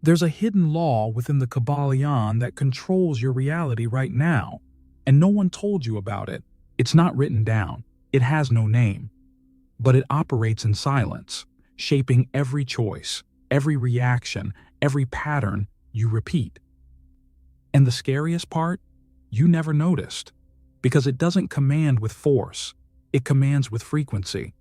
There's a hidden law within the KYBALION that controls your reality right now, and no one told you about it. It's not written down. It has no name. But it operates in silence, shaping every choice, every reaction, every pattern you repeat. And the scariest part? You never noticed, because it doesn't command with force. It commands with frequency.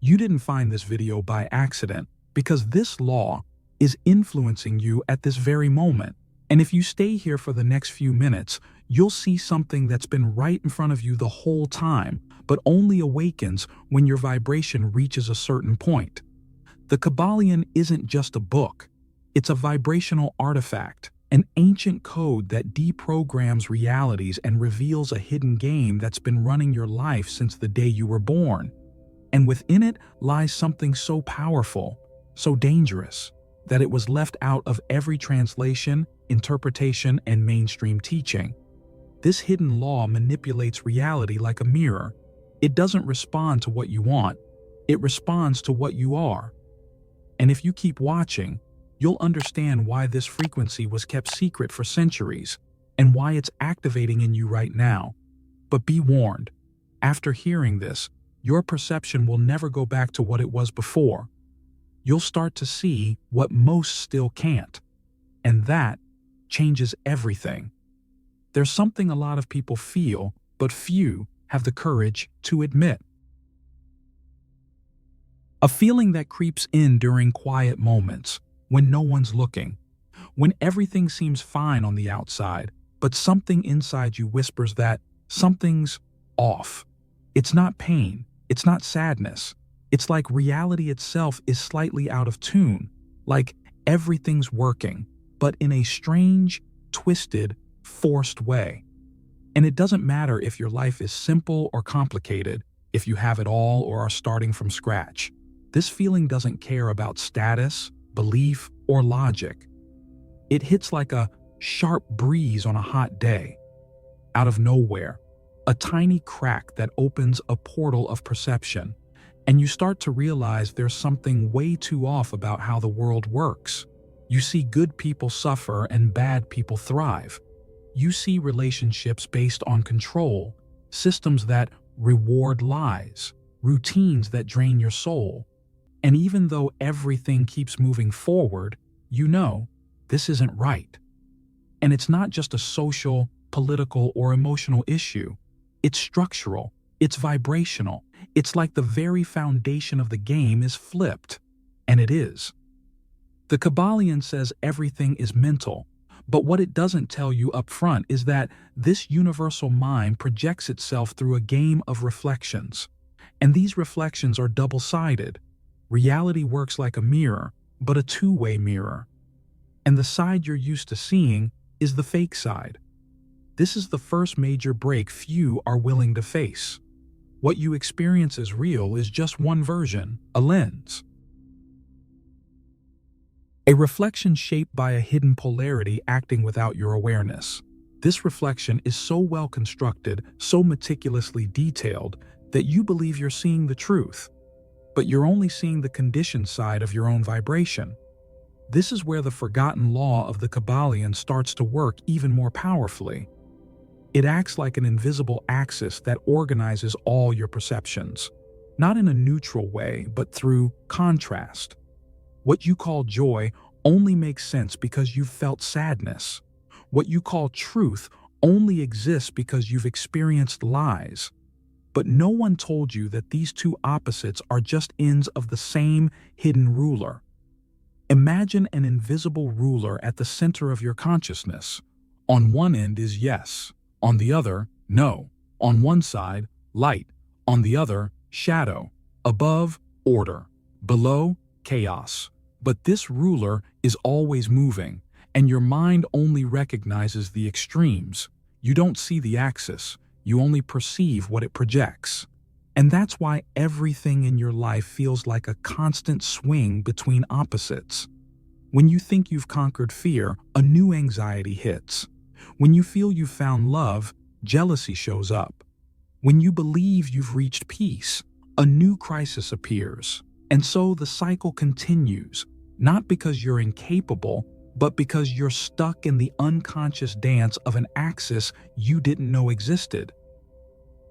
You didn't find this video by accident, because this law is influencing you at this very moment. And if you stay here for the next few minutes, you'll see something that's been right in front of you the whole time, but only awakens when your vibration reaches a certain point. The KYBALION isn't just a book. It's a vibrational artifact, an ancient code that deprograms realities and reveals a hidden game that's been running your life since the day you were born. And within it lies something so powerful, so dangerous, that it was left out of every translation, interpretation, and mainstream teaching. This hidden law manipulates reality like a mirror. It doesn't respond to what you want. It responds to what you are. And if you keep watching, you'll understand why this frequency was kept secret for centuries and why it's activating in you right now. But be warned, after hearing this, your perception will never go back to what it was before. You'll start to see what most still can't. And that changes everything. There's something a lot of people feel, but few have the courage to admit. A feeling that creeps in during quiet moments, when no one's looking, when everything seems fine on the outside, but something inside you whispers that something's off. It's not pain, it's not sadness. It's like reality itself is slightly out of tune, like everything's working, but in a strange, twisted, forced way. And it doesn't matter if your life is simple or complicated, if you have it all or are starting from scratch. This feeling doesn't care about status, belief, or logic. It hits like a sharp breeze on a hot day. Out of nowhere, a tiny crack that opens a portal of perception, and you start to realize there's something way too off about how the world works. You see good people suffer and bad people thrive. You see relationships based on control, systems that reward lies, routines that drain your soul. And even though everything keeps moving forward, you know this isn't right. And it's not just a social, political, or emotional issue. It's structural. It's vibrational. It's like the very foundation of the game is flipped. And it is. The KYBALION says everything is mental, but what it doesn't tell you up front is that this universal mind projects itself through a game of reflections. And these reflections are double-sided. Reality works like a mirror, but a two-way mirror. And the side you're used to seeing is the fake side. This is the first major break few are willing to face. What you experience as real is just one version, a lens. A reflection shaped by a hidden polarity acting without your awareness. This reflection is so well constructed, so meticulously detailed, that you believe you're seeing the truth. But you're only seeing the conditioned side of your own vibration. This is where the forgotten law of the KYBALION starts to work even more powerfully. It acts like an invisible axis that organizes all your perceptions, not in a neutral way, but through contrast. What you call joy only makes sense because you've felt sadness. What you call truth only exists because you've experienced lies. But no one told you that these two opposites are just ends of the same hidden ruler. Imagine an invisible ruler at the center of your consciousness. On one end is yes, on the other, no. On one side, light, on the other, shadow. Above, order. Below, chaos. But this ruler is always moving, and your mind only recognizes the extremes. You don't see the axis. You only perceive what it projects. And that's why everything in your life feels like a constant swing between opposites. When you think you've conquered fear, a new anxiety hits. When you feel you've found love, jealousy shows up. When you believe you've reached peace, a new crisis appears. And so the cycle continues, not because you're incapable, but because you're stuck in the unconscious dance of an axis you didn't know existed.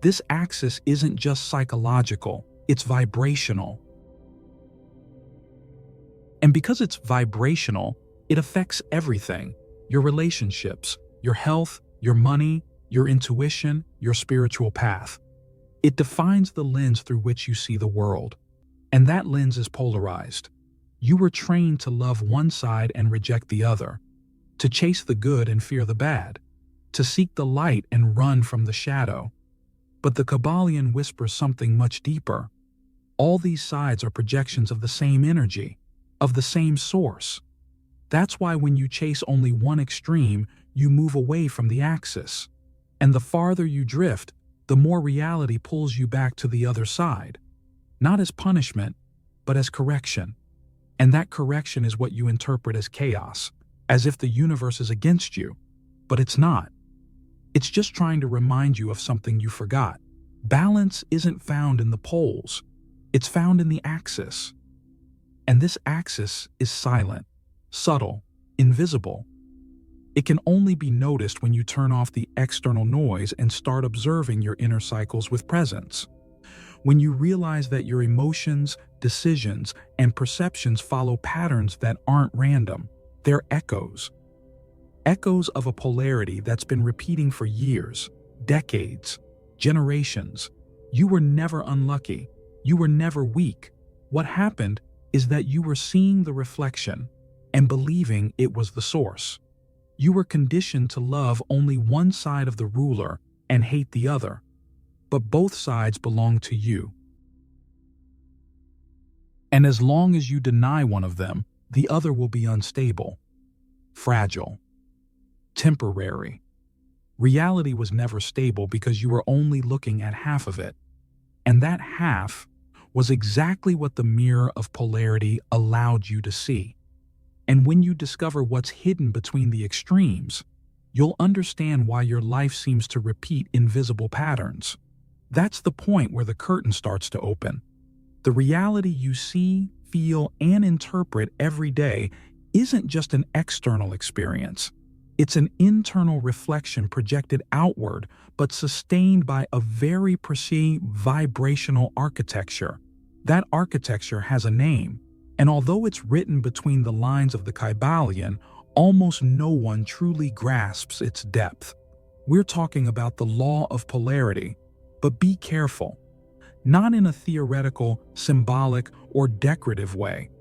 This axis isn't just psychological, it's vibrational. And because it's vibrational, it affects everything: your relationships, your health, your money, your intuition, your spiritual path. It defines the lens through which you see the world. And that lens is polarized. You were trained to love one side and reject the other, to chase the good and fear the bad, to seek the light and run from the shadow. But the KYBALION whispers something much deeper. All these sides are projections of the same energy, of the same source. That's why when you chase only one extreme, you move away from the axis. And the farther you drift, the more reality pulls you back to the other side. Not as punishment, but as correction. And that correction is what you interpret as chaos, as if the universe is against you. But it's not. It's just trying to remind you of something you forgot. Balance isn't found in the poles. It's found in the axis. And this axis is silent, subtle, invisible. It can only be noticed when you turn off the external noise and start observing your inner cycles with presence. When you realize that your emotions, decisions, and perceptions follow patterns that aren't random, they're echoes. Echoes of a polarity that's been repeating for years, decades, generations. You were never unlucky. You were never weak. What happened is that you were seeing the reflection and believing it was the source. You were conditioned to love only one side of the ruler and hate the other. But both sides belong to you. And as long as you deny one of them, the other will be unstable, fragile, temporary. Reality was never stable because you were only looking at half of it. And that half was exactly what the mirror of polarity allowed you to see. And when you discover what's hidden between the extremes, you'll understand why your life seems to repeat invisible patterns. That's the point where the curtain starts to open. The reality you see, feel, and interpret every day isn't just an external experience. It's an internal reflection projected outward, but sustained by a very precise vibrational architecture. That architecture has a name, and although it's written between the lines of the KYBALION, almost no one truly grasps its depth. We're talking about the law of polarity. But be careful, not in a theoretical, symbolic, or decorative way.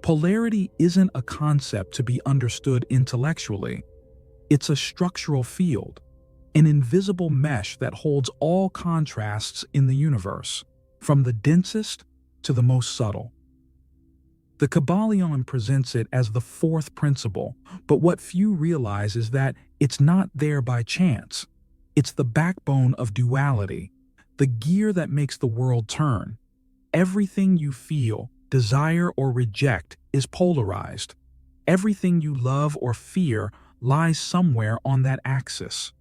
Polarity isn't a concept to be understood intellectually. It's a structural field, an invisible mesh that holds all contrasts in the universe, from the densest to the most subtle. The KYBALION presents it as the fourth principle, but what few realize is that it's not there by chance. It's the backbone of duality, the gear that makes the world turn. Everything you feel, desire, or reject is polarized. Everything you love or fear lies somewhere on that axis.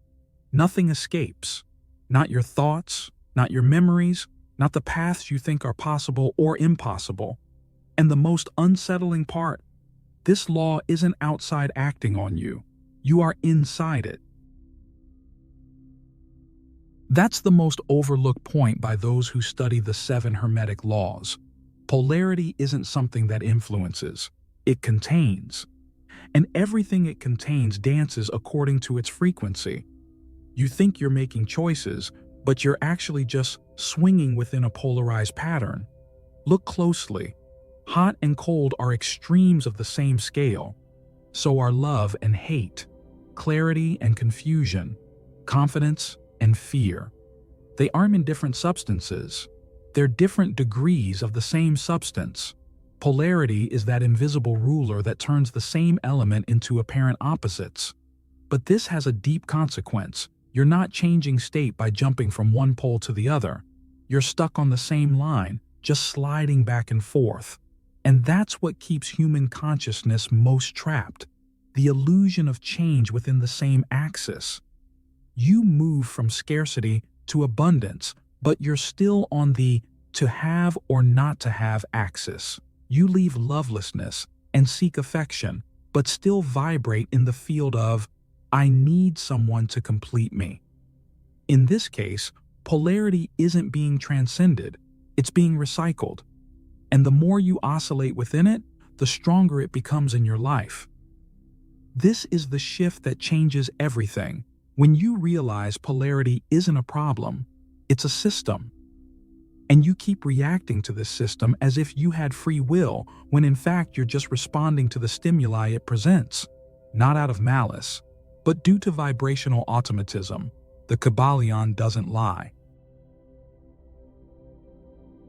Nothing escapes. Not your thoughts, not your memories, not the paths you think are possible or impossible. And the most unsettling part, this law isn't outside acting on you. You are inside it. That's the most overlooked point by those who study the 7 Hermetic laws. Polarity isn't something that influences. It contains. And everything it contains dances according to its frequency. You think you're making choices, but you're actually just swinging within a polarized pattern. Look closely. Hot and cold are extremes of the same scale. So are love and hate, clarity and confusion, confidence and fear. They aren't in different substances. They're different degrees of the same substance. Polarity is that invisible ruler that turns the same element into apparent opposites. But this has a deep consequence. You're not changing state by jumping from one pole to the other. You're stuck on the same line, just sliding back and forth. And that's what keeps human consciousness most trapped. The illusion of change within the same axis. You move from scarcity to abundance, but you're still on the to have or not to have axis. You leave lovelessness and seek affection, but still vibrate in the field of, I need someone to complete me. In this case, polarity isn't being transcended, it's being recycled. And the more you oscillate within it, the stronger it becomes in your life. This is the shift that changes everything. When you realize polarity isn't a problem, it's a system. And you keep reacting to this system as if you had free will, when in fact you're just responding to the stimuli it presents, not out of malice, but due to vibrational automatism. The KYBALION doesn't lie.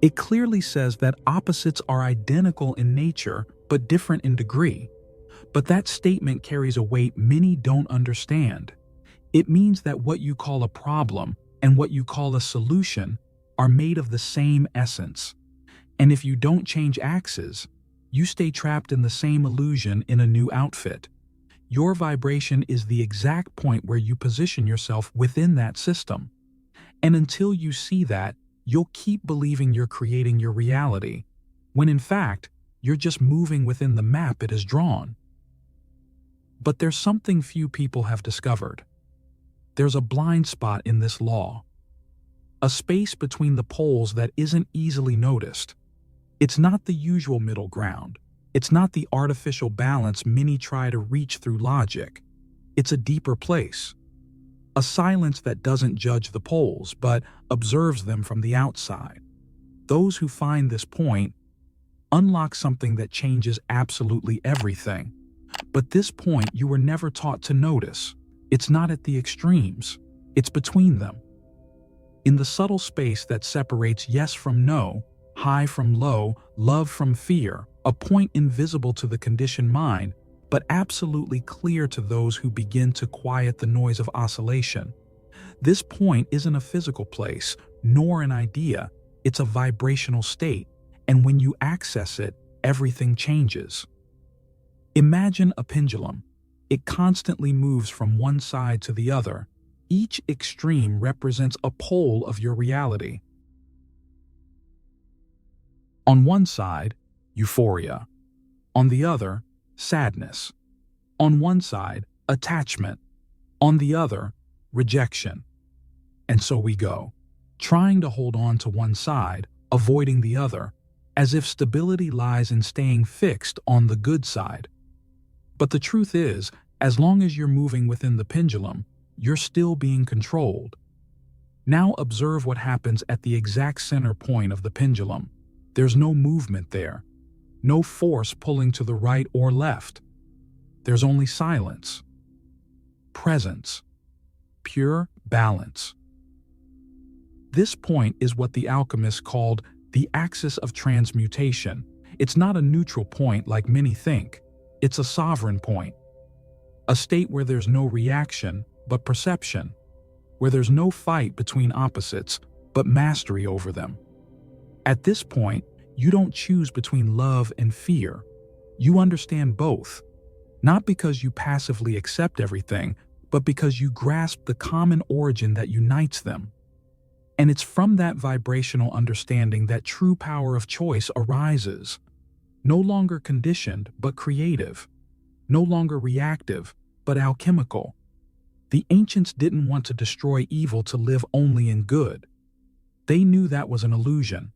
It clearly says that opposites are identical in nature but different in degree. But that statement carries a weight many don't understand. It means that what you call a problem and what you call a solution are made of the same essence. And if you don't change axes, you stay trapped in the same illusion in a new outfit. Your vibration is the exact point where you position yourself within that system. And until you see that, you'll keep believing you're creating your reality, when in fact, you're just moving within the map it has drawn. But there's something few people have discovered. There's a blind spot in this law. A space between the poles that isn't easily noticed. It's not the usual middle ground. It's not the artificial balance many try to reach through logic. It's a deeper place. A silence that doesn't judge the poles, but observes them from the outside. Those who find this point unlock something that changes absolutely everything. But this point you were never taught to notice. It's not at the extremes. It's between them. In the subtle space that separates yes from no, high from low, love from fear, a point invisible to the conditioned mind, but absolutely clear to those who begin to quiet the noise of oscillation. This point isn't a physical place, nor an idea. It's a vibrational state, and when you access it, everything changes. Imagine a pendulum. It constantly moves from one side to the other. Each extreme represents a pole of your reality. On one side, euphoria. On the other, sadness. On one side, attachment. On the other, rejection. And so we go, trying to hold on to one side, avoiding the other, as if stability lies in staying fixed on the good side. But the truth is, as long as you're moving within the pendulum, you're still being controlled. Now observe what happens at the exact center point of the pendulum. There's no movement there. No force pulling to the right or left. There's only silence. Presence. Pure balance. This point is what the Alchemist called the axis of transmutation. It's not a neutral point like many think. It's a sovereign point. A state where there's no reaction, but perception. Where there's no fight between opposites, but mastery over them. At this point, you don't choose between love and fear. You understand both. Not because you passively accept everything, but because you grasp the common origin that unites them. And it's from that vibrational understanding that true power of choice arises. No longer conditioned, but creative. No longer reactive, but alchemical. The ancients didn't want to destroy evil to live only in good. They knew that was an illusion.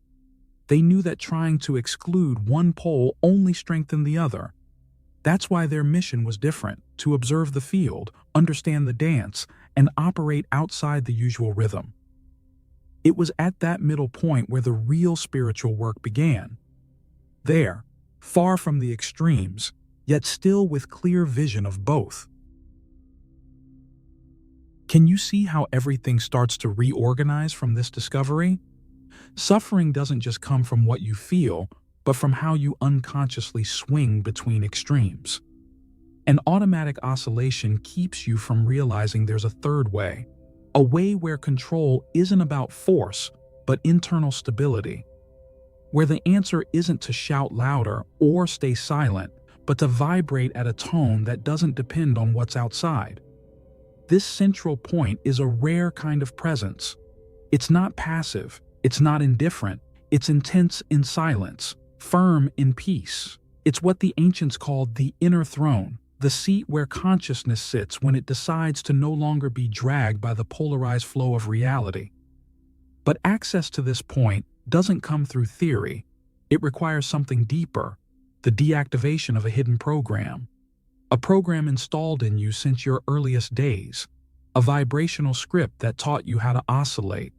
They knew that trying to exclude one pole only strengthened the other. That's why their mission was different, to observe the field, understand the dance, and operate outside the usual rhythm. It was at that middle point where the real spiritual work began. There, far from the extremes, yet still with clear vision of both. Can you see how everything starts to reorganize from this discovery? Suffering doesn't just come from what you feel, but from how you unconsciously swing between extremes. An automatic oscillation keeps you from realizing there's a third way, a way where control isn't about force, but internal stability, where the answer isn't to shout louder or stay silent, but to vibrate at a tone that doesn't depend on what's outside. This central point is a rare kind of presence. It's not passive, it's not indifferent, it's intense in silence, firm in peace. It's what the ancients called the inner throne, the seat where consciousness sits when it decides to no longer be dragged by the polarized flow of reality. But access to this point doesn't come through theory. It requires something deeper, the deactivation of a hidden program. A program installed in you since your earliest days. A vibrational script that taught you how to oscillate,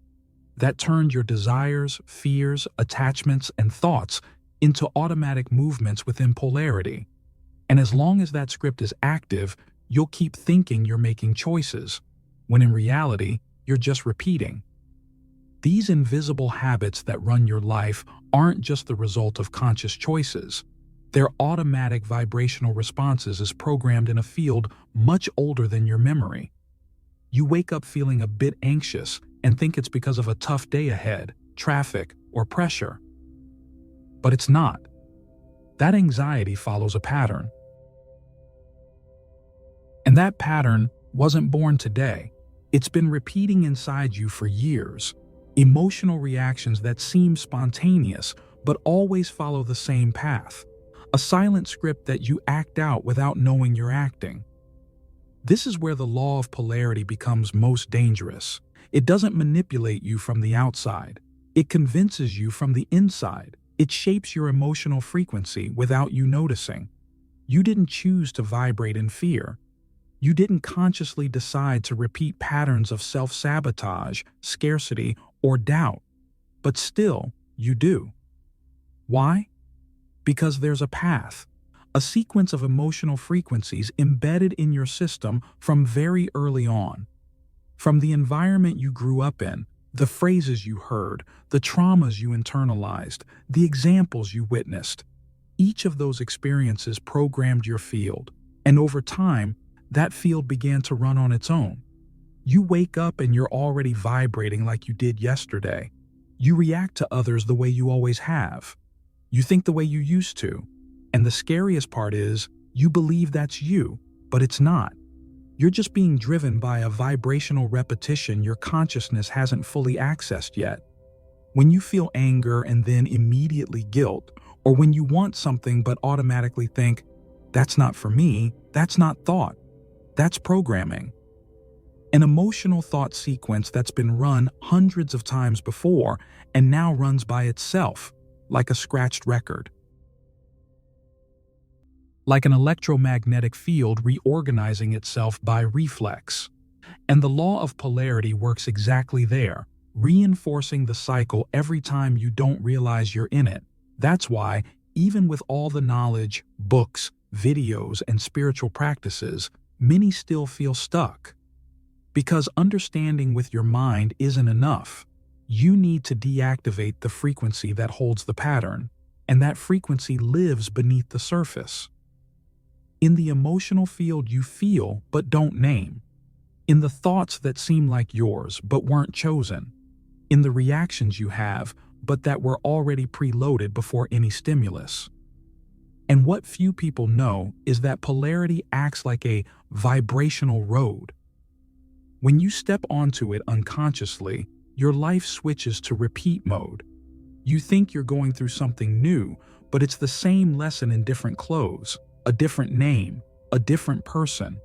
that turned your desires, fears, attachments, and thoughts into automatic movements within polarity. And as long as that script is active, you'll keep thinking you're making choices, when in reality, you're just repeating. These invisible habits that run your life aren't just the result of conscious choices. They're automatic vibrational responses as programmed in a field much older than your memory. You wake up feeling a bit anxious and think it's because of a tough day ahead, traffic, or pressure. But it's not. That anxiety follows a pattern. And that pattern wasn't born today. It's been repeating inside you for years. Emotional reactions that seem spontaneous but always follow the same path. A silent script that you act out without knowing you're acting. This is where the law of polarity becomes most dangerous. It doesn't manipulate you from the outside. It convinces you from the inside. It shapes your emotional frequency without you noticing. You didn't choose to vibrate in fear. You didn't consciously decide to repeat patterns of self-sabotage, scarcity, or doubt. But still, you do. Why? Because there's a path, a sequence of emotional frequencies embedded in your system from very early on. From the environment you grew up in, the phrases you heard, the traumas you internalized, the examples you witnessed. Each of those experiences programmed your field, and over time, that field began to run on its own. You wake up and you're already vibrating like you did yesterday. You react to others the way you always have. You think the way you used to. And the scariest part is, you believe that's you, but it's not. You're just being driven by a vibrational repetition your consciousness hasn't fully accessed yet. When you feel anger and then immediately guilt, or when you want something but automatically think, that's not for me, that's not thought, that's programming. An emotional thought sequence that's been run hundreds of times before and now runs by itself, like a scratched record. Like an electromagnetic field reorganizing itself by reflex. And the law of polarity works exactly there, reinforcing the cycle every time you don't realize you're in it. That's why, even with all the knowledge, books, videos, and spiritual practices, many still feel stuck. Because understanding with your mind isn't enough. You need to deactivate the frequency that holds the pattern, and that frequency lives beneath the surface. In the emotional field you feel but don't name. In the thoughts that seem like yours but weren't chosen. In the reactions you have but that were already preloaded before any stimulus. And what few people know is that polarity acts like a vibrational road. When you step onto it unconsciously, your life switches to repeat mode. You think you're going through something new, but it's the same lesson in different clothes, a different name, a different person.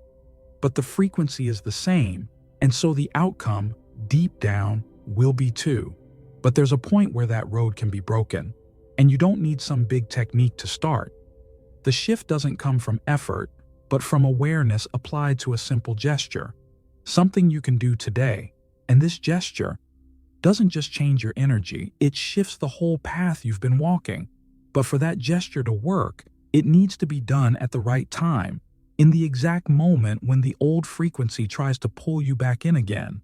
But the frequency is the same, and so the outcome, deep down, will be too. But there's a point where that road can be broken, and you don't need some big technique to start. The shift doesn't come from effort, but from awareness applied to a simple gesture. Something you can do today, and this gesture doesn't just change your energy, it shifts the whole path you've been walking. But for that gesture to work, it needs to be done at the right time, in the exact moment when the old frequency tries to pull you back in again.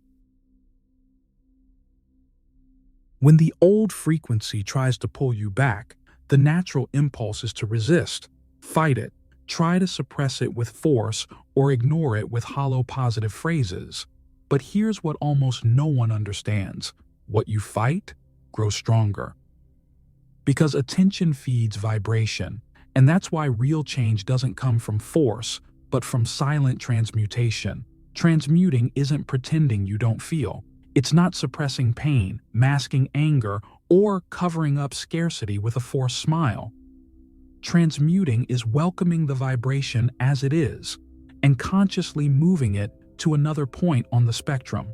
When the old frequency tries to pull you back, the natural impulse is to resist, fight it, try to suppress it with force or ignore it with hollow positive phrases. But here's what almost no one understands. What you fight grows stronger. Because attention feeds vibration, and that's why real change doesn't come from force, but from silent transmutation. Transmuting isn't pretending you don't feel. It's not suppressing pain, masking anger, or covering up scarcity with a forced smile. Transmuting is welcoming the vibration as it is and consciously moving it to another point on the spectrum.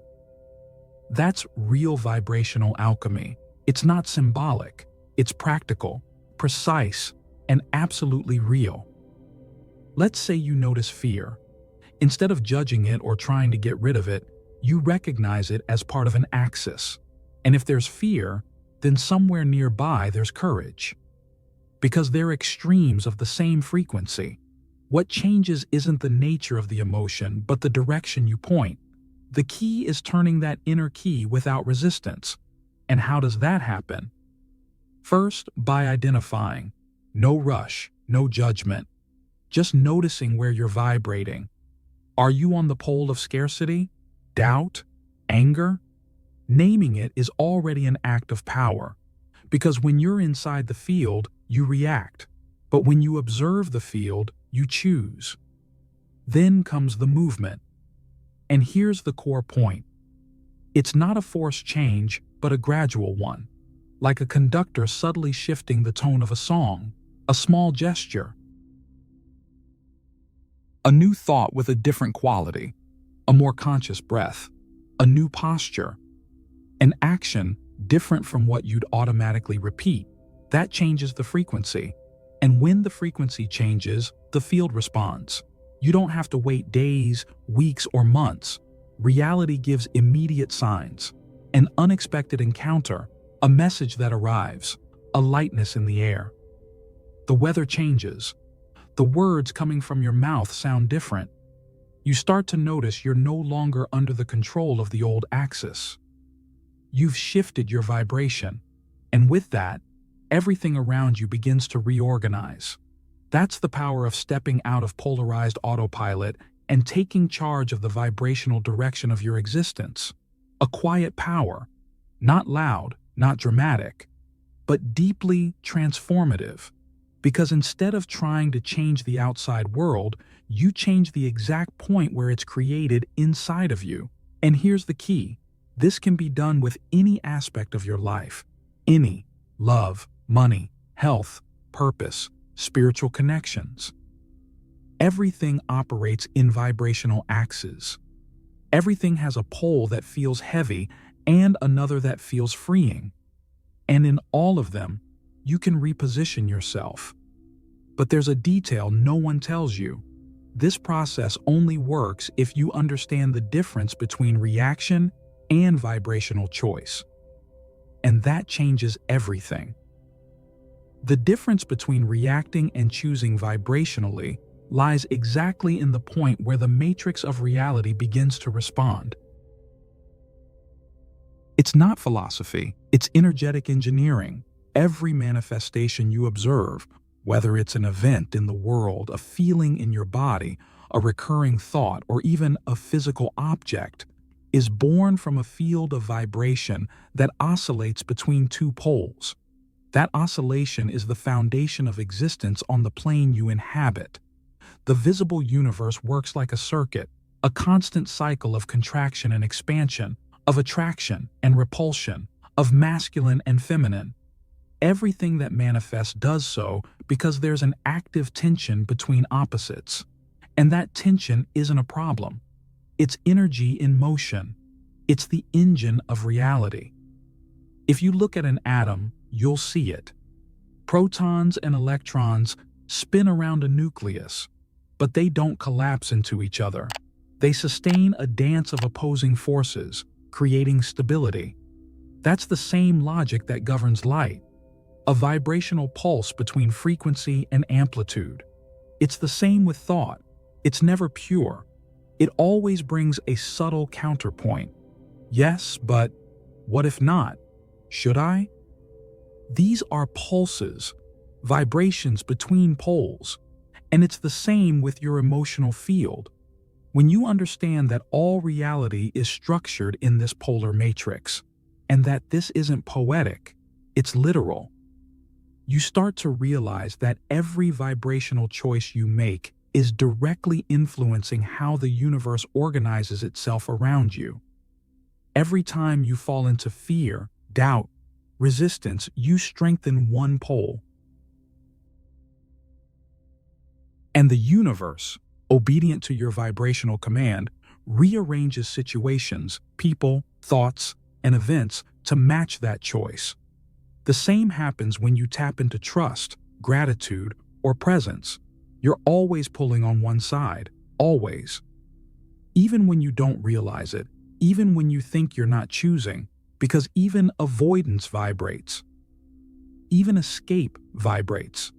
That's real vibrational alchemy. It's not symbolic, it's practical, precise, and absolutely real. Let's say you notice fear. Instead of judging it or trying to get rid of it, you recognize it as part of an axis. And if there's fear, then somewhere nearby there's courage. Because they're extremes of the same frequency. What changes isn't the nature of the emotion, but the direction you point. The key is turning that inner key without resistance. And how does that happen? First, by identifying. No rush, no judgment. Just noticing where you're vibrating. Are you on the pole of scarcity? Doubt? Anger? Naming it is already an act of power. Because when you're inside the field, you react. But when you observe the field, you choose. Then comes the movement. And here's the core point. It's not a forced change, but a gradual one. Like a conductor subtly shifting the tone of a song, a small gesture. A new thought with a different quality, a more conscious breath, a new posture, an action different from what you'd automatically repeat. That changes the frequency. And when the frequency changes, the field responds. You don't have to wait days, weeks, or months. Reality gives immediate signs. An unexpected encounter, a message that arrives, a lightness in the air. The weather changes. The words coming from your mouth sound different. You start to notice you're no longer under the control of the old axis. You've shifted your vibration, and with that, everything around you begins to reorganize. That's the power of stepping out of polarized autopilot and taking charge of the vibrational direction of your existence. A quiet power, not loud, not dramatic, but deeply transformative. Because instead of trying to change the outside world, you change the exact point where it's created inside of you. And here's the key. This can be done with any aspect of your life. Any. Love, money, health, purpose, spiritual connections. Everything operates in vibrational axes. Everything has a pole that feels heavy and another that feels freeing. And in all of them, you can reposition yourself. But there's a detail no one tells you. This process only works if you understand the difference between reaction and vibrational choice. And that changes everything. The difference between reacting and choosing vibrationally lies exactly in the point where the matrix of reality begins to respond. It's not philosophy, it's energetic engineering. Every manifestation you observe, whether it's an event in the world, a feeling in your body, a recurring thought, or even a physical object, is born from a field of vibration that oscillates between two poles. That oscillation is the foundation of existence on the plane you inhabit. The visible universe works like a circuit, a constant cycle of contraction and expansion, of attraction and repulsion, of masculine and feminine. Everything that manifests does so because there's an active tension between opposites. And that tension isn't a problem. It's energy in motion. It's the engine of reality. If you look at an atom, you'll see it. Protons and electrons spin around a nucleus, but they don't collapse into each other. They sustain a dance of opposing forces, creating stability. That's the same logic that governs light, a vibrational pulse between frequency and amplitude. It's the same with thought. It's never pure. It always brings a subtle counterpoint. Yes, but what if not? Should I? These are pulses, vibrations between poles, and it's the same with your emotional field. When you understand that all reality is structured in this polar matrix, and that this isn't poetic, it's literal, you start to realize that every vibrational choice you make is directly influencing how the universe organizes itself around you. Every time you fall into fear, doubt, resistance, you strengthen one pole. And the universe, obedient to your vibrational command, rearranges situations, people, thoughts, and events to match that choice. The same happens when you tap into trust, gratitude, or presence. You're always pulling on one side, always. Even when you don't realize it, even when you think you're not choosing, because even avoidance vibrates. Even escape vibrates.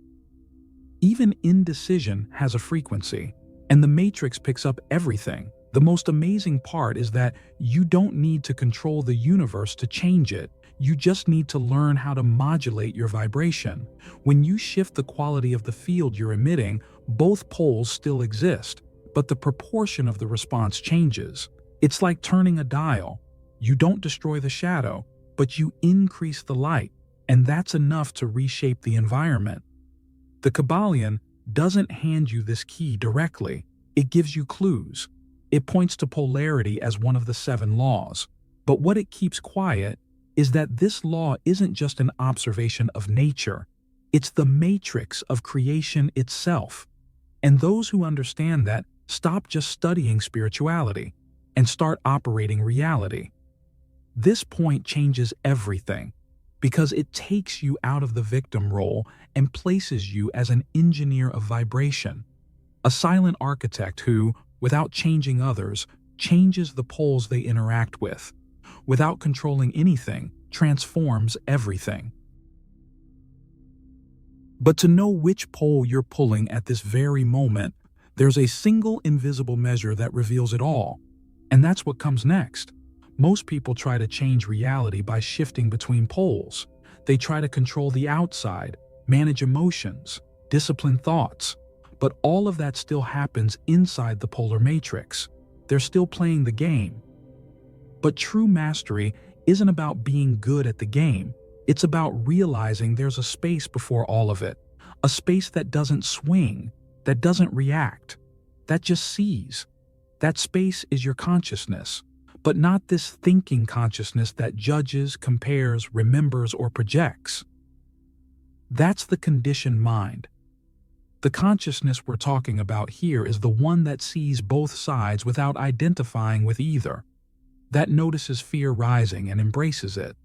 Even indecision has a frequency, and the matrix picks up everything. The most amazing part is that you don't need to control the universe to change it. You just need to learn how to modulate your vibration. When you shift the quality of the field you're emitting, both poles still exist, but the proportion of the response changes. It's like turning a dial. You don't destroy the shadow, but you increase the light, and that's enough to reshape the environment. The KYBALION doesn't hand you this key directly. It gives you clues. It points to polarity as one of the 7 laws. But what it keeps quiet is that this law isn't just an observation of nature. It's the matrix of creation itself. And those who understand that stop just studying spirituality and start operating reality. This point changes everything, because it takes you out of the victim role and places you as an engineer of vibration, a silent architect who, without changing others, changes the poles they interact with. Without controlling anything, transforms everything. But to know which pole you're pulling at this very moment, there's a single invisible measure that reveals it all. And that's what comes next. Most people try to change reality by shifting between poles. They try to control the outside, manage emotions, discipline thoughts. But all of that still happens inside the polar matrix. They're still playing the game. But true mastery isn't about being good at the game. It's about realizing there's a space before all of it. A space that doesn't swing, that doesn't react, that just sees. That space is your consciousness, but not this thinking consciousness that judges, compares, remembers, or projects. That's the conditioned mind. The consciousness we're talking about here is the one that sees both sides without identifying with either, that notices fear rising and embraces it,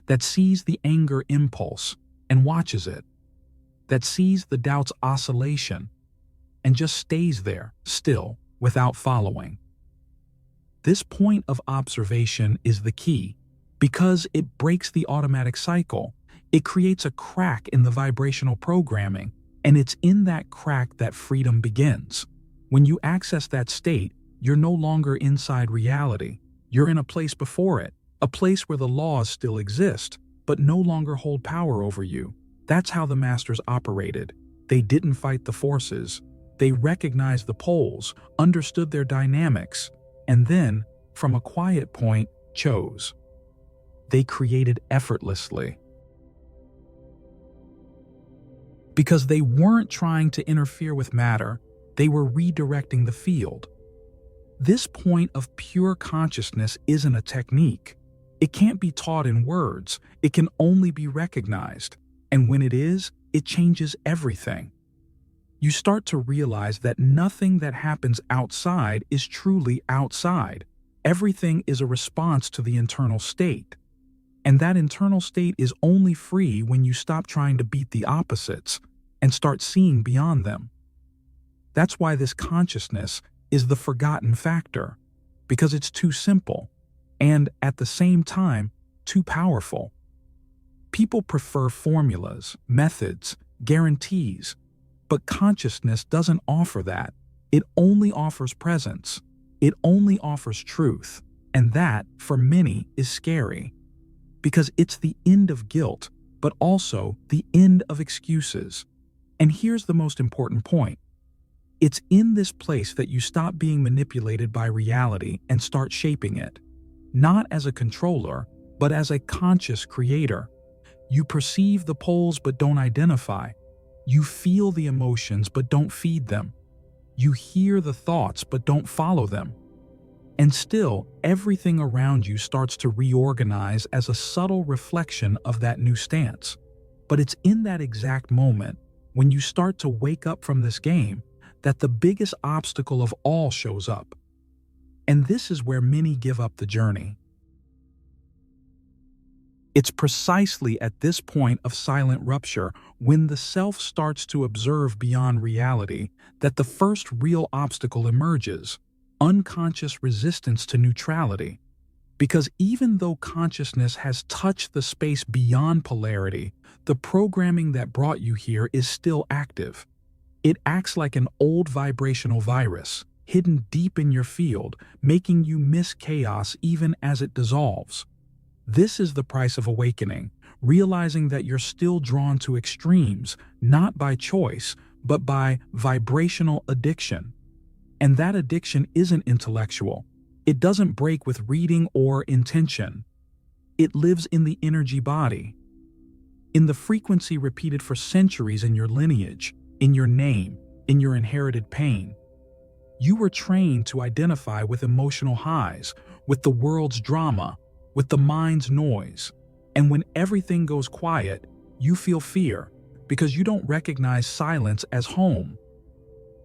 that sees the anger impulse and watches it, that sees the doubt's oscillation and just stays there, still, without following. This point of observation is the key, because it breaks the automatic cycle. It creates a crack in the vibrational programming, and it's in that crack that freedom begins. When you access that state, you're no longer inside reality. You're in a place before it, a place where the laws still exist, but no longer hold power over you. That's how the masters operated. They didn't fight the forces. They recognized the poles, understood their dynamics, and then, from a quiet point, chose. They created effortlessly. Because they weren't trying to interfere with matter, they were redirecting the field. This point of pure consciousness isn't a technique. It can't be taught in words. It can only be recognized. And when it is, it changes everything. You start to realize that nothing that happens outside is truly outside. Everything is a response to the internal state. And that internal state is only free when you stop trying to beat the opposites and start seeing beyond them. That's why this consciousness is the forgotten factor, because it's too simple and, at the same time, too powerful. People prefer formulas, methods, guarantees, but consciousness doesn't offer that. It only offers presence. It only offers truth. And that, for many, is scary. Because it's the end of guilt, but also the end of excuses. And here's the most important point. It's in this place that you stop being manipulated by reality and start shaping it. Not as a controller, but as a conscious creator. You perceive the poles but don't identify. You feel the emotions but don't feed them. You hear the thoughts but don't follow them. And still, everything around you starts to reorganize as a subtle reflection of that new stance. But it's in that exact moment, when you start to wake up from this game, that the biggest obstacle of all shows up. And this is where many give up the journey. It's precisely at this point of silent rupture, when the self starts to observe beyond reality, that the first real obstacle emerges: unconscious resistance to neutrality. Because even though consciousness has touched the space beyond polarity, the programming that brought you here is still active. It acts like an old vibrational virus, hidden deep in your field, making you miss chaos even as it dissolves. This is the price of awakening, realizing that you're still drawn to extremes, not by choice, but by vibrational addiction. And that addiction isn't intellectual. It doesn't break with reading or intention. It lives in the energy body, in the frequency repeated for centuries in your lineage, in your name, in your inherited pain. You were trained to identify with emotional highs, with the world's drama, with the mind's noise. And when everything goes quiet, you feel fear, because you don't recognize silence as home.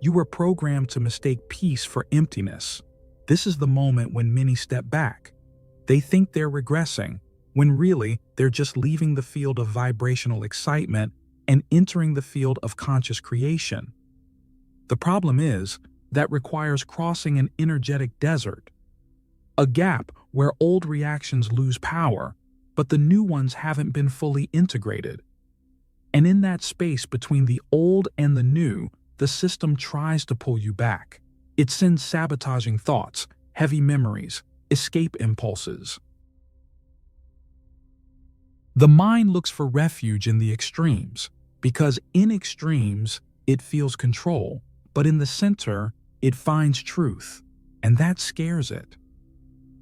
You were programmed to mistake peace for emptiness. This is the moment when many step back. They think they're regressing, when really they're just leaving the field of vibrational excitement and entering the field of conscious creation. The problem is, that requires crossing an energetic desert, a gap where old reactions lose power, but the new ones haven't been fully integrated. And in that space between the old and the new, the system tries to pull you back. It sends sabotaging thoughts, heavy memories, escape impulses. The mind looks for refuge in the extremes, because in extremes it feels control, but in the center it finds truth, and that scares it.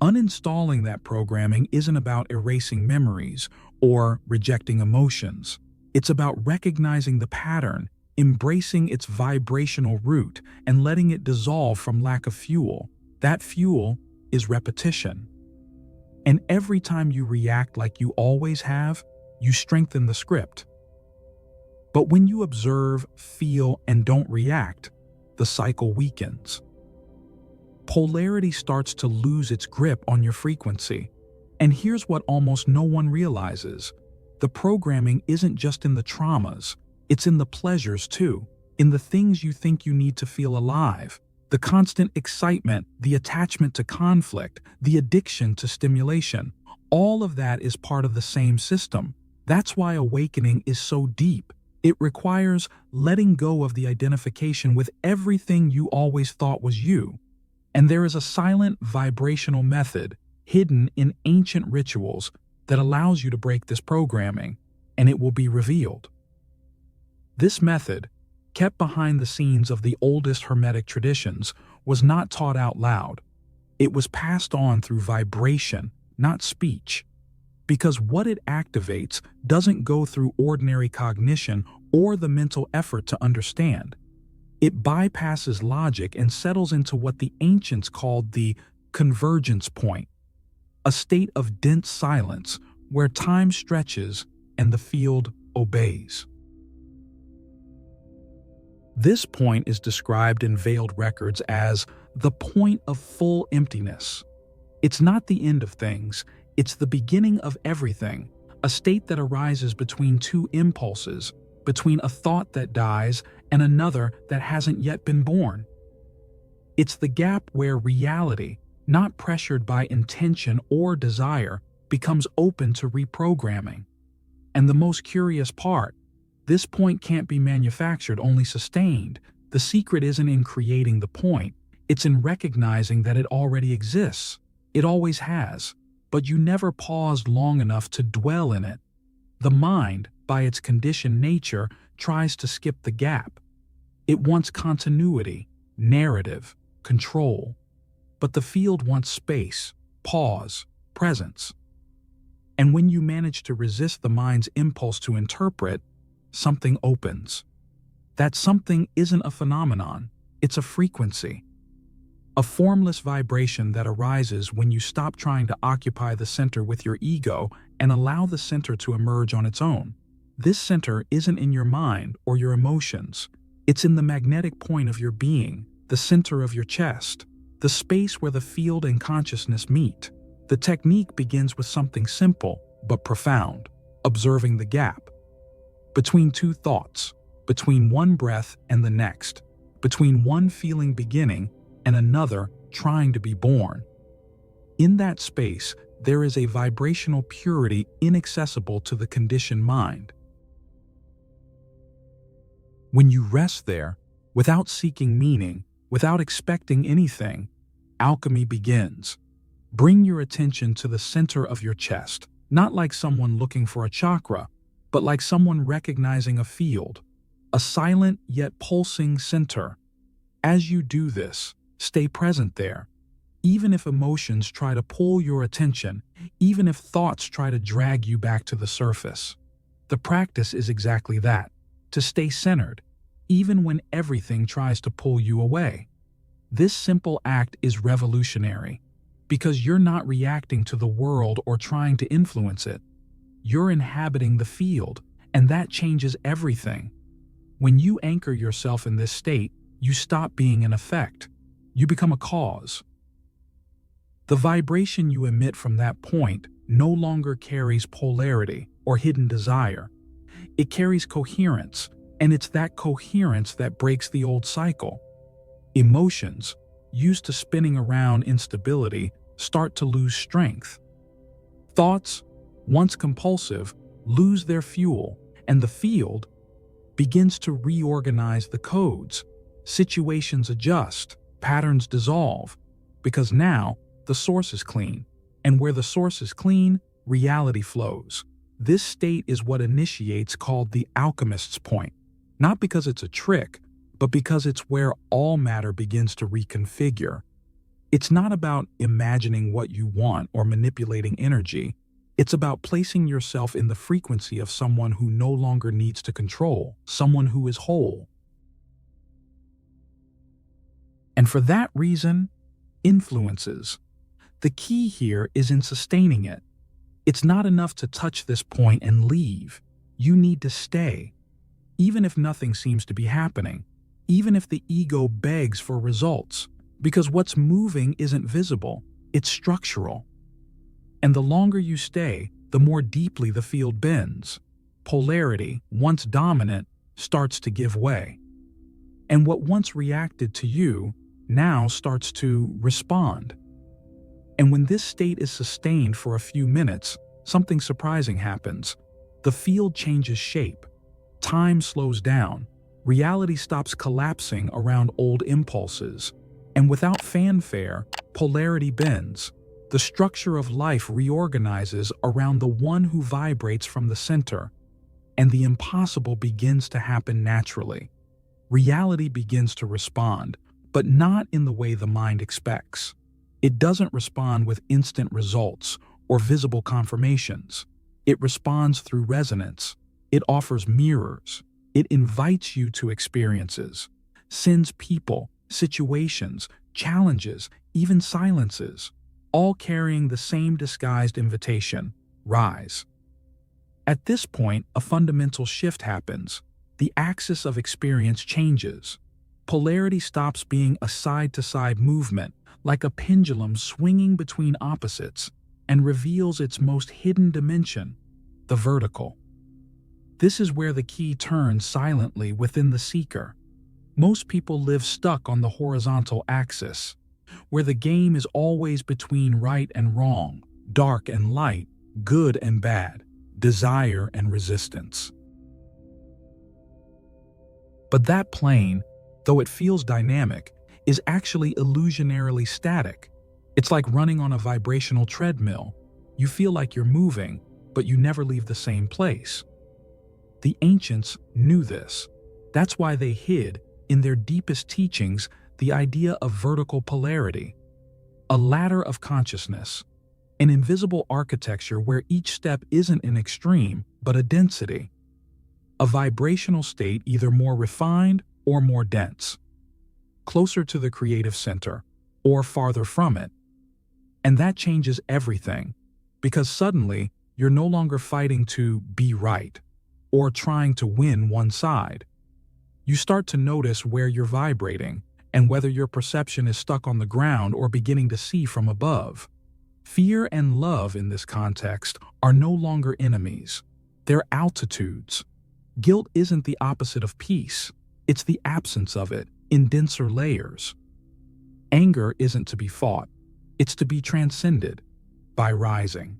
Uninstalling that programming isn't about erasing memories or rejecting emotions. It's about recognizing the pattern, embracing its vibrational root, and letting it dissolve from lack of fuel. That fuel is repetition. And every time you react like you always have, you strengthen the script. But when you observe, feel, and don't react, the cycle weakens. Polarity starts to lose its grip on your frequency. And here's what almost no one realizes. The programming isn't just in the traumas, it's in the pleasures too, in the things you think you need to feel alive. The constant excitement, the attachment to conflict, the addiction to stimulation, all of that is part of the same system. That's why awakening is so deep. It requires letting go of the identification with everything you always thought was you. And there is a silent vibrational method hidden in ancient rituals that allows you to break this programming, and it will be revealed. This method, kept behind the scenes of the oldest Hermetic traditions, was not taught out loud. It was passed on through vibration, not speech. Because what it activates doesn't go through ordinary cognition or the mental effort to understand. It bypasses logic and settles into what the ancients called the convergence point, a state of dense silence where time stretches and the field obeys. This point is described in veiled records as the point of full emptiness. It's not the end of things, it's the beginning of everything, a state that arises between two impulses, between a thought that dies and another that hasn't yet been born. It's the gap where reality, not pressured by intention or desire, becomes open to reprogramming. And the most curious part, this point can't be manufactured, only sustained. The secret isn't in creating the point, it's in recognizing that it already exists. It always has, but you never paused long enough to dwell in it. The mind, by its conditioned nature, tries to skip the gap. It wants continuity, narrative, control. But the field wants space, pause, presence. And when you manage to resist the mind's impulse to interpret, something opens. That something isn't a phenomenon, it's a frequency. A formless vibration that arises when you stop trying to occupy the center with your ego and allow the center to emerge on its own. This center isn't in your mind or your emotions. It's in the magnetic point of your being, the center of your chest, the space where the field and consciousness meet. The technique begins with something simple but profound, observing the gap between two thoughts, between one breath and the next, between one feeling beginning and another trying to be born. In that space, there is a vibrational purity inaccessible to the conditioned mind. When you rest there, without seeking meaning, without expecting anything, alchemy begins. Bring your attention to the center of your chest, not like someone looking for a chakra, but like someone recognizing a field, a silent yet pulsing center. As you do this, stay present there. Even if emotions try to pull your attention, even if thoughts try to drag you back to the surface. The practice is exactly that, to stay centered, even when everything tries to pull you away. This simple act is revolutionary, because you're not reacting to the world or trying to influence it. You're inhabiting the field, and that changes everything. When you anchor yourself in this state, you stop being an effect. You become a cause. The vibration you emit from that point no longer carries polarity or hidden desire. It carries coherence, and it's that coherence that breaks the old cycle. Emotions, used to spinning around instability, start to lose strength. Thoughts, once compulsive, lose their fuel, and the field begins to reorganize the codes. Situations adjust, patterns dissolve, because now the source is clean, and where the source is clean, reality flows. This state is what initiates called the Alchemist's point, not because it's a trick, but because it's where all matter begins to reconfigure. It's not about imagining what you want or manipulating energy. It's about placing yourself in the frequency of someone who no longer needs to control, someone who is whole. And for that reason, influences. The key here is in sustaining it. It's not enough to touch this point and leave. You need to stay. Even if nothing seems to be happening, even if the ego begs for results, because what's moving isn't visible, it's structural. And the longer you stay, the more deeply the field bends. Polarity, once dominant, starts to give way. And what once reacted to you now starts to respond. And when this state is sustained for a few minutes, something surprising happens. The field changes shape. Time slows down. Reality stops collapsing around old impulses. And without fanfare, polarity bends. The structure of life reorganizes around the one who vibrates from the center, and the impossible begins to happen naturally. Reality begins to respond, but not in the way the mind expects. It doesn't respond with instant results or visible confirmations. It responds through resonance. It offers mirrors. It invites you to experiences, sends people, situations, challenges, even silences, all carrying the same disguised invitation: rise. At this point, a fundamental shift happens. The axis of experience changes. Polarity stops being a side-to-side movement, like a pendulum swinging between opposites, and reveals its most hidden dimension, the vertical. This is where the key turns silently within the seeker. Most people live stuck on the horizontal axis, where the game is always between right and wrong, dark and light, good and bad, desire and resistance. But that plane, though it feels dynamic, is actually illusionarily static. It's like running on a vibrational treadmill. You feel like you're moving, but you never leave the same place. The ancients knew this. That's why they hid, in their deepest teachings, the idea of vertical polarity, a ladder of consciousness, an invisible architecture where each step isn't an extreme, but a density, a vibrational state either more refined or more dense, closer to the creative center or farther from it. And that changes everything, because suddenly you're no longer fighting to be right or trying to win one side. You start to notice where you're vibrating and whether your perception is stuck on the ground or beginning to see from above. Fear and love in this context are no longer enemies. They're altitudes. Guilt isn't the opposite of peace. It's the absence of it in denser layers. Anger isn't to be fought. It's to be transcended by rising.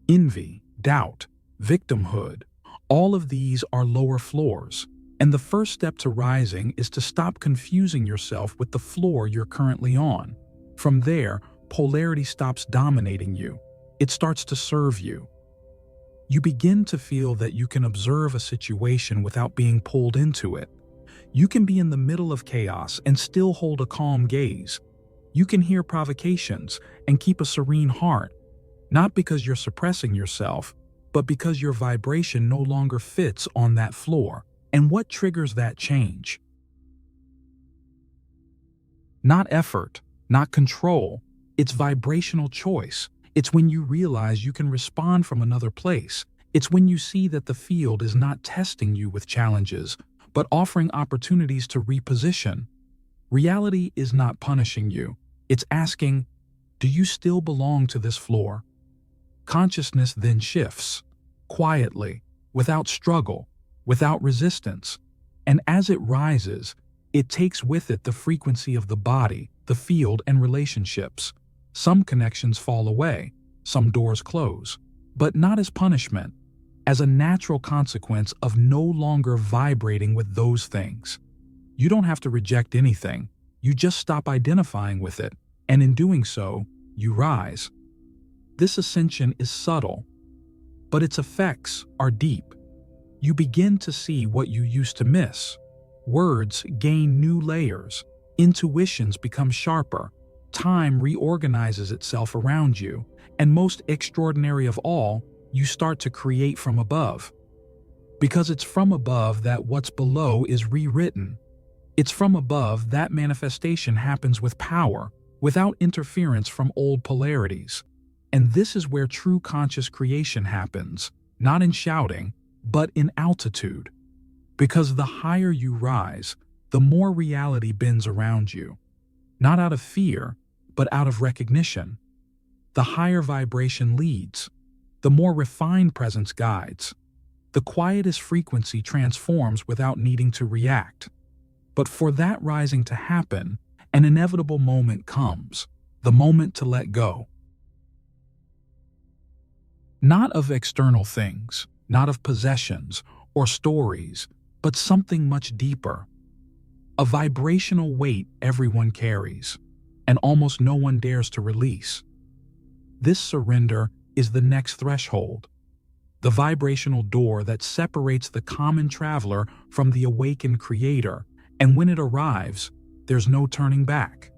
Envy, doubt, victimhood, all of these are lower floors. And the first step to rising is to stop confusing yourself with the floor you're currently on. From there, polarity stops dominating you. It starts to serve you. You begin to feel that you can observe a situation without being pulled into it. You can be in the middle of chaos and still hold a calm gaze. You can hear provocations and keep a serene heart, not because you're suppressing yourself, but because your vibration no longer fits on that floor. And what triggers that change? Not effort, not control. It's vibrational choice. It's when you realize you can respond from another place. It's when you see that the field is not testing you with challenges, but offering opportunities to reposition. Reality is not punishing you. It's asking, do you still belong to this floor? Consciousness then shifts, quietly, without struggle, without resistance, and as it rises, it takes with it the frequency of the body, the field, and relationships. Some connections fall away, some doors close, but not as punishment, as a natural consequence of no longer vibrating with those things. You don't have to reject anything, you just stop identifying with it, and in doing so, you rise. This ascension is subtle, but its effects are deep. You begin to see what you used to miss. Words gain new layers. Intuitions become sharper. Time reorganizes itself around you. And most extraordinary of all, you start to create from above. Because it's from above that what's below is rewritten. It's from above that manifestation happens with power, without interference from old polarities. And this is where true conscious creation happens, not in shouting, but in altitude. Because the higher you rise, the more reality bends around you. Not out of fear, but out of recognition. The higher vibration leads. The more refined presence guides. The quietest frequency transforms without needing to react. But for that rising to happen, an inevitable moment comes. The moment to let go. Not of external things, not of possessions or stories, but something much deeper. A vibrational weight everyone carries, and almost no one dares to release. This surrender is the next threshold, the vibrational door that separates the common traveler from the awakened creator, and when it arrives, there's no turning back.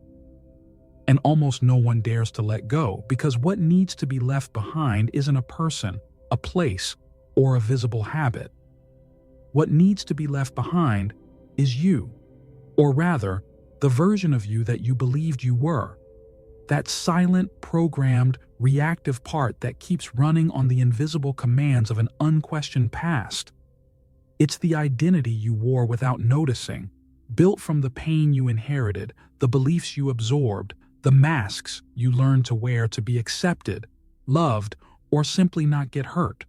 And almost no one dares to let go, because what needs to be left behind isn't a person, a place, or a visible habit. What needs to be left behind is you, or rather, the version of you that you believed you were. That silent, programmed, reactive part that keeps running on the invisible commands of an unquestioned past. It's the identity you wore without noticing, built from the pain you inherited, the beliefs you absorbed, the masks you learned to wear to be accepted, loved, or simply not get hurt.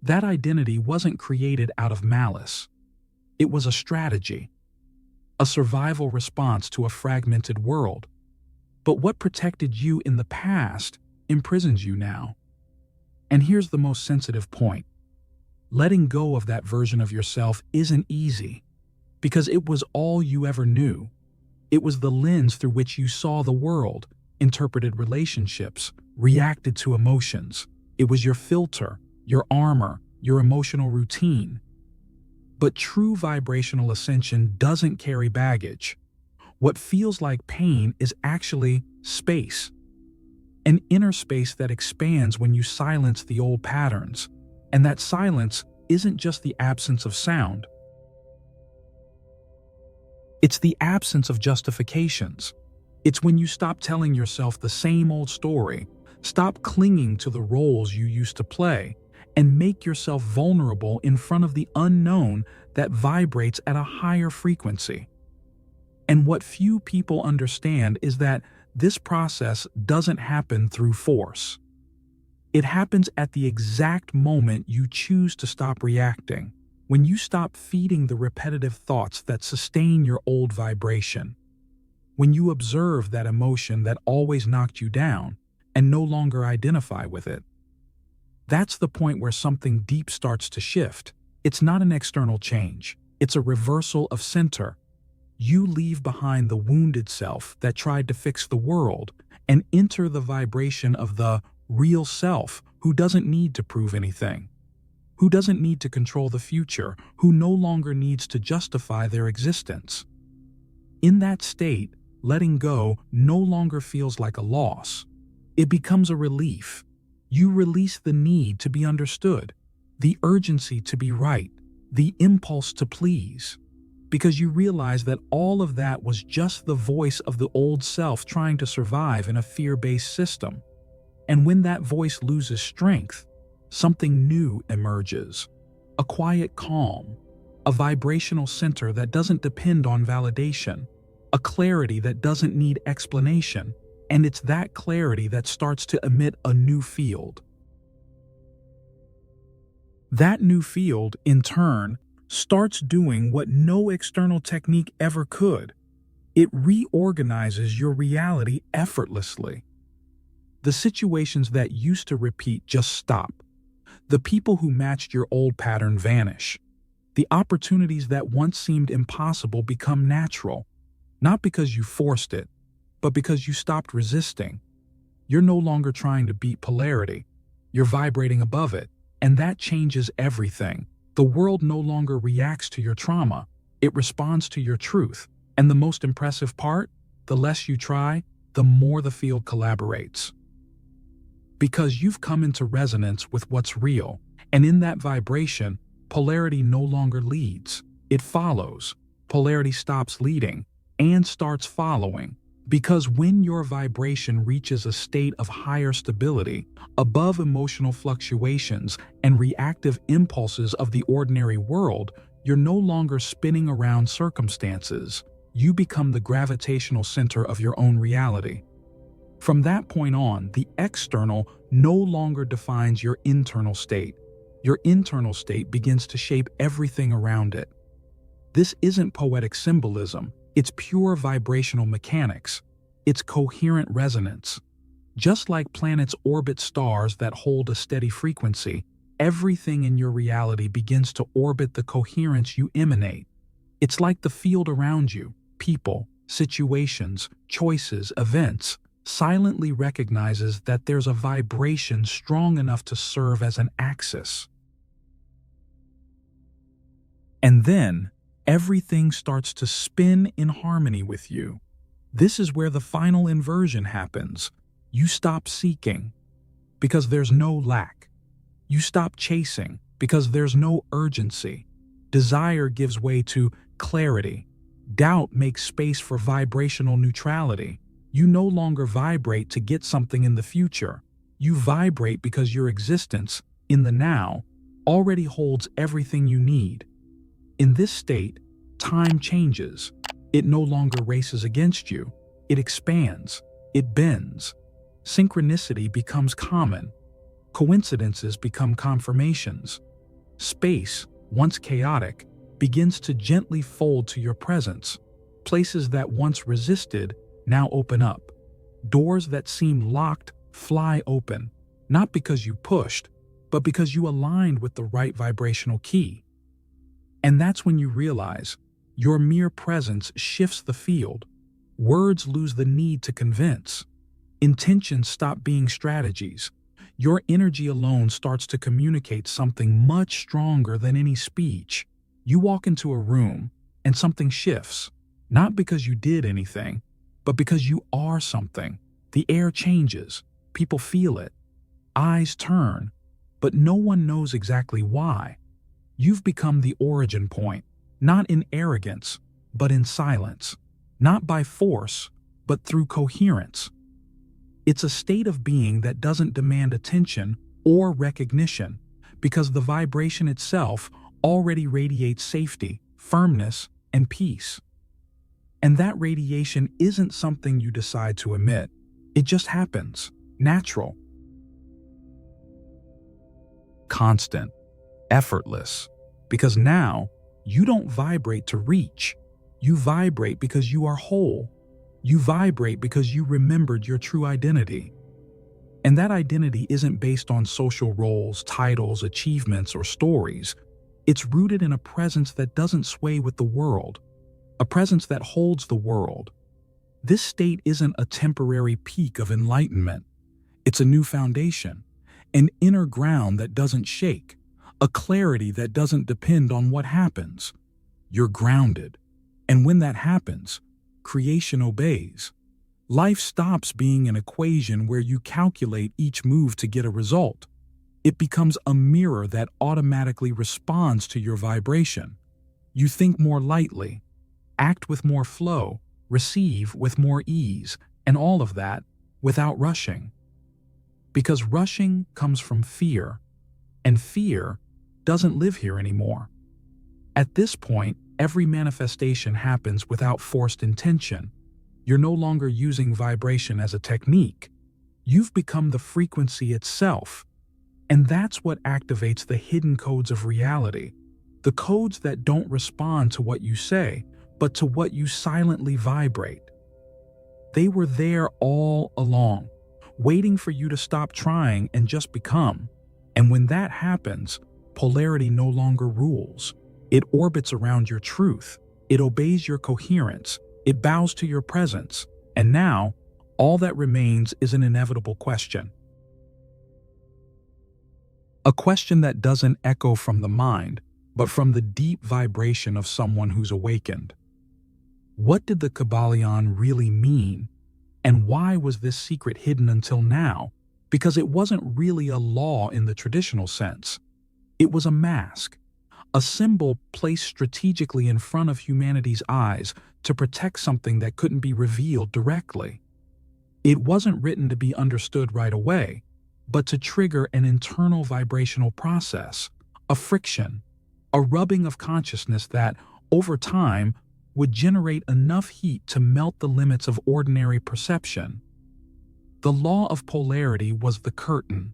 That identity wasn't created out of malice. It was a strategy, a survival response to a fragmented world. But what protected you in the past imprisons you now. And here's the most sensitive point. Letting go of that version of yourself isn't easy, because it was all you ever knew. It was the lens through which you saw the world, interpreted relationships, reacted to emotions. It was your filter, your armor, your emotional routine. But true vibrational ascension doesn't carry baggage. What feels like pain is actually space. An inner space that expands when you silence the old patterns. And that silence isn't just the absence of sound. It's the absence of justifications. It's when you stop telling yourself the same old story, stop clinging to the roles you used to play, and make yourself vulnerable in front of the unknown that vibrates at a higher frequency. And what few people understand is that this process doesn't happen through force. It happens at the exact moment you choose to stop reacting, when you stop feeding the repetitive thoughts that sustain your old vibration, when you observe that emotion that always knocked you down and no longer identify with it. That's the point where something deep starts to shift. It's not an external change. It's a reversal of center. You leave behind the wounded self that tried to fix the world and enter the vibration of the real self who doesn't need to prove anything, who doesn't need to control the future, who no longer needs to justify their existence. In that state, letting go no longer feels like a loss. It becomes a relief. You release the need to be understood, the urgency to be right, the impulse to please, because you realize that all of that was just the voice of the old self trying to survive in a fear-based system. And when that voice loses strength, something new emerges. A quiet calm, a vibrational center that doesn't depend on validation, a clarity that doesn't need explanation, and it's that clarity that starts to emit a new field. That new field, in turn, starts doing what no external technique ever could. It reorganizes your reality effortlessly. The situations that used to repeat just stop. The people who matched your old pattern vanish. The opportunities that once seemed impossible become natural, not because you forced it, but because you stopped resisting. You're no longer trying to beat polarity. You're vibrating above it, and that changes everything. The world no longer reacts to your trauma. It responds to your truth. And the most impressive part, the less you try, the more the field collaborates. Because you've come into resonance with what's real, and in that vibration, polarity no longer leads. It follows. Polarity stops leading and starts following. Because when your vibration reaches a state of higher stability, above emotional fluctuations and reactive impulses of the ordinary world, you're no longer spinning around circumstances. You become the gravitational center of your own reality. From that point on, the external no longer defines your internal state. Your internal state begins to shape everything around it. This isn't poetic symbolism. It's pure vibrational mechanics. It's coherent resonance. Just like planets orbit stars that hold a steady frequency, everything in your reality begins to orbit the coherence you emanate. It's like the field around you, people, situations, choices, events, silently recognizes that there's a vibration strong enough to serve as an axis. And then, everything starts to spin in harmony with you. This is where the final inversion happens. You stop seeking because there's no lack. You stop chasing because there's no urgency. Desire gives way to clarity. Doubt makes space for vibrational neutrality. You no longer vibrate to get something in the future. You vibrate because your existence, in the now, already holds everything you need. In this state, time changes. It no longer races against you. It expands. It bends. Synchronicity becomes common. Coincidences become confirmations. Space, once chaotic, begins to gently fold to your presence. Places that once resisted now open up. Doors that seemed locked fly open, not because you pushed, but because you aligned with the right vibrational key. And that's when you realize your mere presence shifts the field. Words lose the need to convince. Intentions stop being strategies. Your energy alone starts to communicate something much stronger than any speech. You walk into a room and something shifts, not because you did anything, but because you are something. The air changes. People feel it. Eyes turn, but no one knows exactly why. You've become the origin point, not in arrogance, but in silence. Not by force, but through coherence. It's a state of being that doesn't demand attention or recognition, because the vibration itself already radiates safety, firmness, and peace. And that radiation isn't something you decide to emit. It just happens, natural, constant, effortless, because now you don't vibrate to reach. You vibrate because you are whole. You vibrate because you remembered your true identity. And that identity isn't based on social roles, titles, achievements, or stories. It's rooted in a presence that doesn't sway with the world, a presence that holds the world. This state isn't a temporary peak of enlightenment. It's a new foundation, an inner ground that doesn't shake, a clarity that doesn't depend on what happens. You're grounded. And when that happens, creation obeys. Life stops being an equation where you calculate each move to get a result. It becomes a mirror that automatically responds to your vibration. You think more lightly, act with more flow, receive with more ease, and all of that without rushing. Because rushing comes from fear, and fear doesn't live here anymore. At this point, every manifestation happens without forced intention. You're no longer using vibration as a technique. You've become the frequency itself. And that's what activates the hidden codes of reality, the codes that don't respond to what you say, but to what you silently vibrate. They were there all along, waiting for you to stop trying and just become. And when that happens, polarity no longer rules. It orbits around your truth. It obeys your coherence. It bows to your presence. And now, all that remains is an inevitable question. A question that doesn't echo from the mind, but from the deep vibration of someone who's awakened. What did the KYBALION really mean? And why was this secret hidden until now? Because it wasn't really a law in the traditional sense. It was a mask, a symbol placed strategically in front of humanity's eyes to protect something that couldn't be revealed directly. It wasn't written to be understood right away, but to trigger an internal vibrational process, a friction, a rubbing of consciousness that, over time, would generate enough heat to melt the limits of ordinary perception. The law of polarity was the curtain,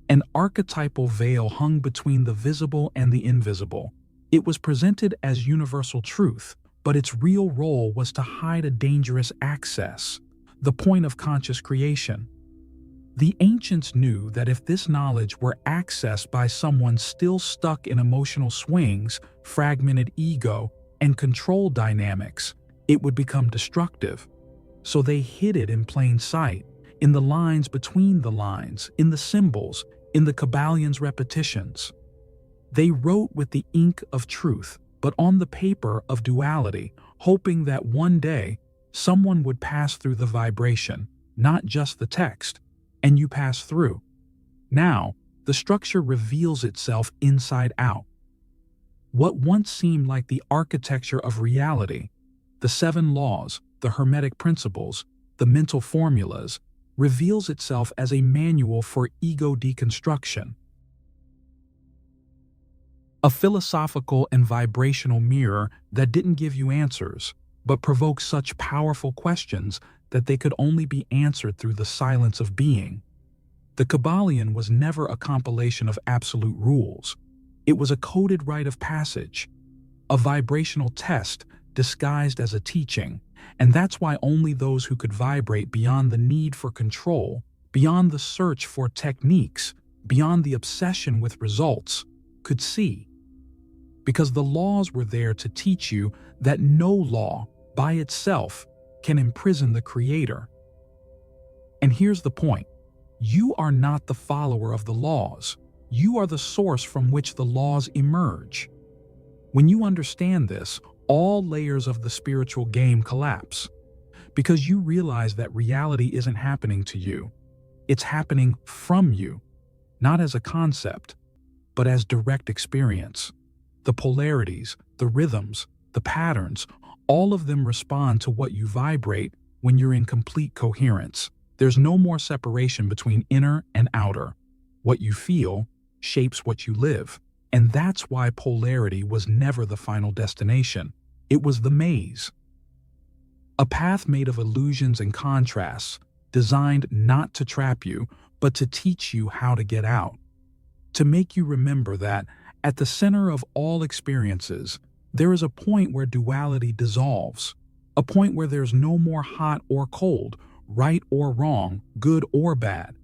an archetypal veil hung between the visible and the invisible. It was presented as universal truth, but its real role was to hide a dangerous access, the point of conscious creation. The ancients knew that if this knowledge were accessed by someone still stuck in emotional swings, fragmented ego, and control dynamics, it would become destructive. So they hid it in plain sight, in the lines between the lines, in the symbols, in the KYBALION's repetitions. They wrote with the ink of truth, but on the paper of duality, hoping that one day someone would pass through the vibration, not just the text, and you pass through. Now, the structure reveals itself inside out. What once seemed like the architecture of reality, the 7 laws, the hermetic principles, the mental formulas, reveals itself as a manual for ego deconstruction. A philosophical and vibrational mirror that didn't give you answers, but provoked such powerful questions that they could only be answered through the silence of being. The KYBALION was never a compilation of absolute rules. It was a coded rite of passage, a vibrational test disguised as a teaching, and that's why only those who could vibrate beyond the need for control, beyond the search for techniques, beyond the obsession with results, could see. Because the laws were there to teach you that no law, by itself, can imprison the Creator. And here's the point. You are not the follower of the laws. You are the source from which the laws emerge. When you understand this, all layers of the spiritual game collapse, because you realize that reality isn't happening to you. It's happening from you, not as a concept, but as direct experience. The polarities, the rhythms, the patterns, all of them respond to what you vibrate when you're in complete coherence. There's no more separation between inner and outer, what you feel shapes what you live. And that's why polarity was never the final destination. It was the maze. A path made of illusions and contrasts, designed not to trap you, but to teach you how to get out. To make you remember that, at the center of all experiences, there is a point where duality dissolves. A point where there's no more hot or cold, right or wrong, good or bad.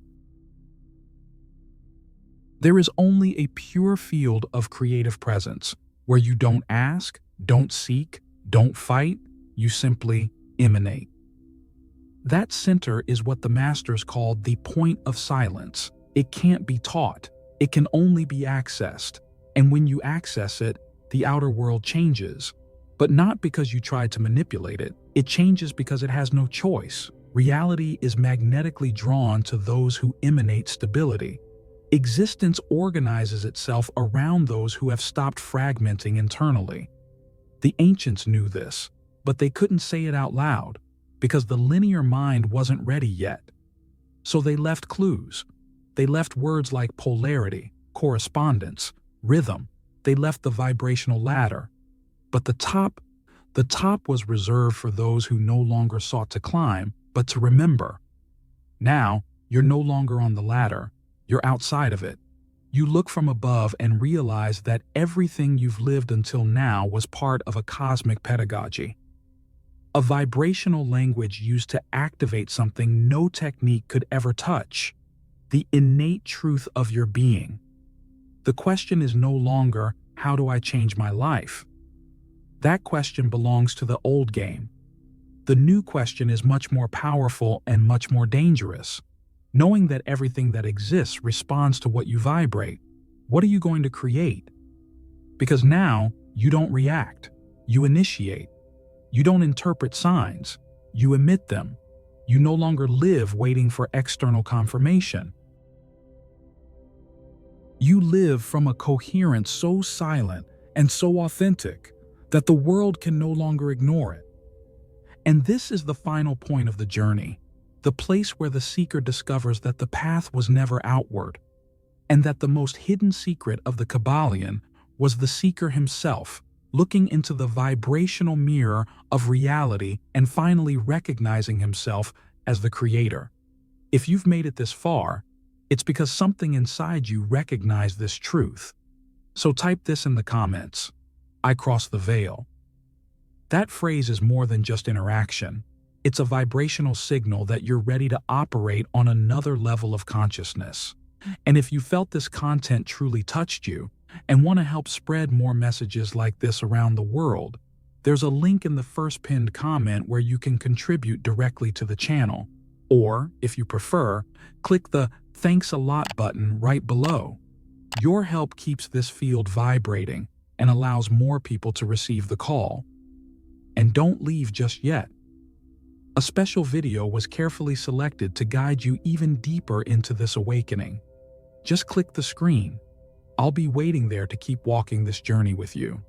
There is only a pure field of creative presence, where you don't ask, don't seek, don't fight, you simply emanate. That center is what the masters called the point of silence. It can't be taught. It can only be accessed. And when you access it, the outer world changes. But not because you tried to manipulate it. It changes because it has no choice. Reality is magnetically drawn to those who emanate stability. Existence organizes itself around those who have stopped fragmenting internally. The ancients knew this, but they couldn't say it out loud because the linear mind wasn't ready yet. So they left clues. They left words like polarity, correspondence, rhythm. They left the vibrational ladder. But the top was reserved for those who no longer sought to climb, but to remember. Now, you're no longer on the ladder. You're outside of it. You look from above and realize that everything you've lived until now was part of a cosmic pedagogy. A vibrational language used to activate something no technique could ever touch. The innate truth of your being. The question is no longer, how do I change my life? That question belongs to the old game. The new question is much more powerful and much more dangerous. Knowing that everything that exists responds to what you vibrate. What are you going to create? Because now, you don't react. You initiate. You don't interpret signs. You emit them. You no longer live waiting for external confirmation. You live from a coherence so silent and so authentic that the world can no longer ignore it. And this is the final point of the journey. The place where the seeker discovers that the path was never outward, and that the most hidden secret of the KYBALION was the seeker himself, looking into the vibrational mirror of reality and finally recognizing himself as the creator. If you've made it this far, it's because something inside you recognized this truth. So type this in the comments: I cross the veil. That phrase is more than just interaction. It's a vibrational signal that you're ready to operate on another level of consciousness. And if you felt this content truly touched you and want to help spread more messages like this around the world, there's a link in the first pinned comment where you can contribute directly to the channel. Or, if you prefer, click the "Thanks a lot" button right below. Your help keeps this field vibrating and allows more people to receive the call. And don't leave just yet. A special video was carefully selected to guide you even deeper into this awakening. Just click the screen. I'll be waiting there to keep walking this journey with you.